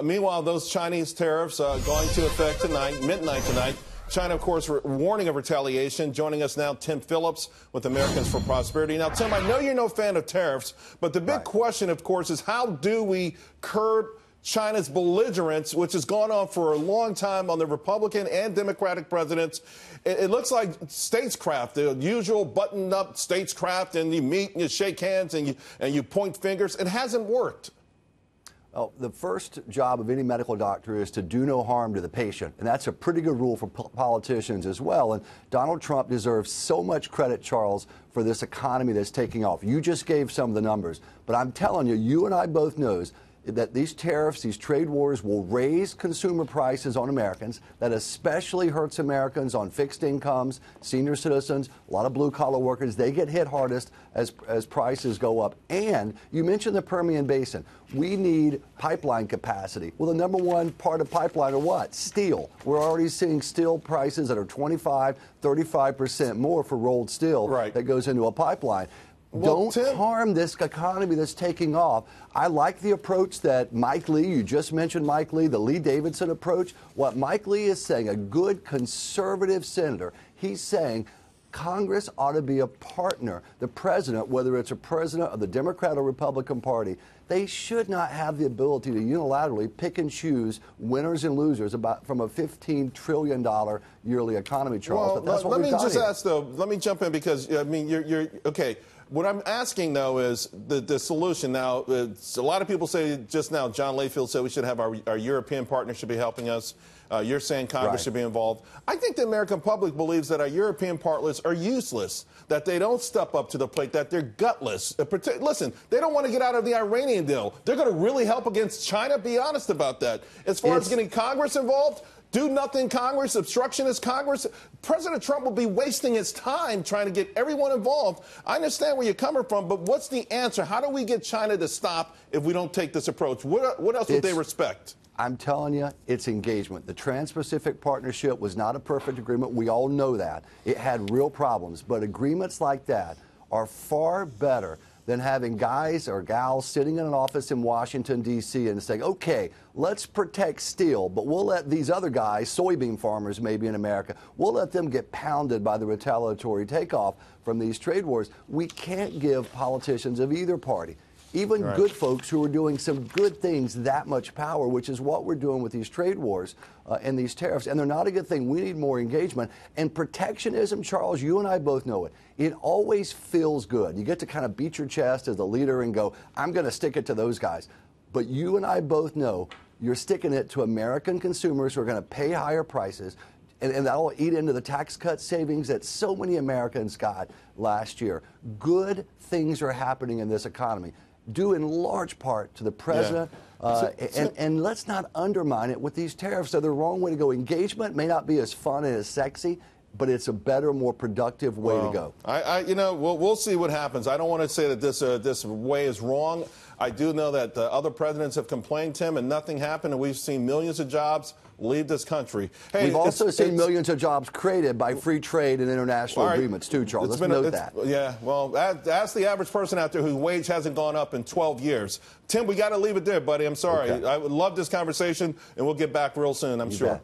Meanwhile, those Chinese tariffs going to effect tonight, midnight tonight. China, of course, warning of retaliation. Joining us now, Tim Phillips with Americans for Prosperity. Now, Tim, I know you're no fan of tariffs, but the big question, of course, is how do we curb China's belligerence, which has gone on for a long time on the Republican and Democratic presidents. It looks like statescraft, the usual buttoned-up statescraft, and you meet and you shake hands and you point fingers. It hasn't worked. Well, the first job of any medical doctor is to do no harm to the patient, and that's a pretty good rule for politicians as well. And Donald Trump deserves so much credit, Charles, for this economy that's taking off. You just gave some of the numbers, but I'm telling you, you and I both knows that these tariffs, these trade wars will raise consumer prices on Americans. That especially hurts Americans on fixed incomes, senior citizens, a lot of blue-collar workers. They get hit hardest as prices go up. And you mentioned the Permian Basin. We need pipeline capacity. Well, the number one part of pipeline are what? Steel. We're already seeing steel prices that are 25, 35% more for rolled steel that goes into a pipeline. Well, don't harm this economy that's taking off. I like the approach that Mike Lee, you just mentioned Mike Lee, the Lee Davidson approach. What Mike Lee is saying, a good conservative senator, he's saying Congress ought to be a partner. The president, whether it's a president of the Democrat or Republican Party, they should not have the ability to unilaterally pick and choose winners and losers from a $15 trillion yearly economy, Charles. Well, but that's what let me just here. ask, though, let me jump in because, I mean, you're okay. What I'm asking, though, is the solution. Now, a lot of people say just now, John Layfield said we should have our European partners should be helping us. You're saying Congress should be involved. I think the American public believes that our European partners are useless, that they don't step up to the plate, that they're gutless. Listen, they don't want to get out of the Iranian deal. They're going to really help against China? Be honest about that. As far as getting Congress involved, do nothing Congress, obstructionist Congress. President Trump will be wasting his time trying to get everyone involved. I understand where you're coming from, but what's the answer? How do we get China to stop if we don't take this approach? What else would they respect? I'm telling you, it's engagement. The Trans-Pacific Partnership was not a perfect agreement. We all know that. It had real problems. But agreements like that are far better than having guys or gals sitting in an office in Washington, D.C. and saying, okay, let's protect steel, but we'll let these other guys, soybean farmers maybe in America, we'll let them get pounded by the retaliatory takeoff from these trade wars. We can't give politicians of either party, even good folks who are doing some good things, that much power, which is what we're doing with these trade wars and these tariffs. And they're not a good thing. We need more engagement. And protectionism, Charles, you and I both know it. It always feels good. You get to kind of beat your chest as a leader and go, I'm going to stick it to those guys. But you and I both know you're sticking it to American consumers who are going to pay higher prices. And that'll eat into the tax cut savings that so many Americans got last year. Good things are happening in this economy, due in large part to the president. And let's not undermine it with these tariffs. They're the wrong way to go. Engagement may not be as fun and as sexy, but it's a better, more productive way to go. You know, we'll see what happens. I don't want to say that this way is wrong. I do know that other presidents have complained, Tim, and nothing happened, and we've seen millions of jobs leave this country. Hey, we've also seen millions of jobs created by free trade and international agreements, too, Charles. Let's note that. Yeah, well, ask the average person out there whose wage hasn't gone up in 12 years. Tim, we got to leave it there, buddy. I'm sorry. I would love this conversation, and we'll get back real soon, I'm sure.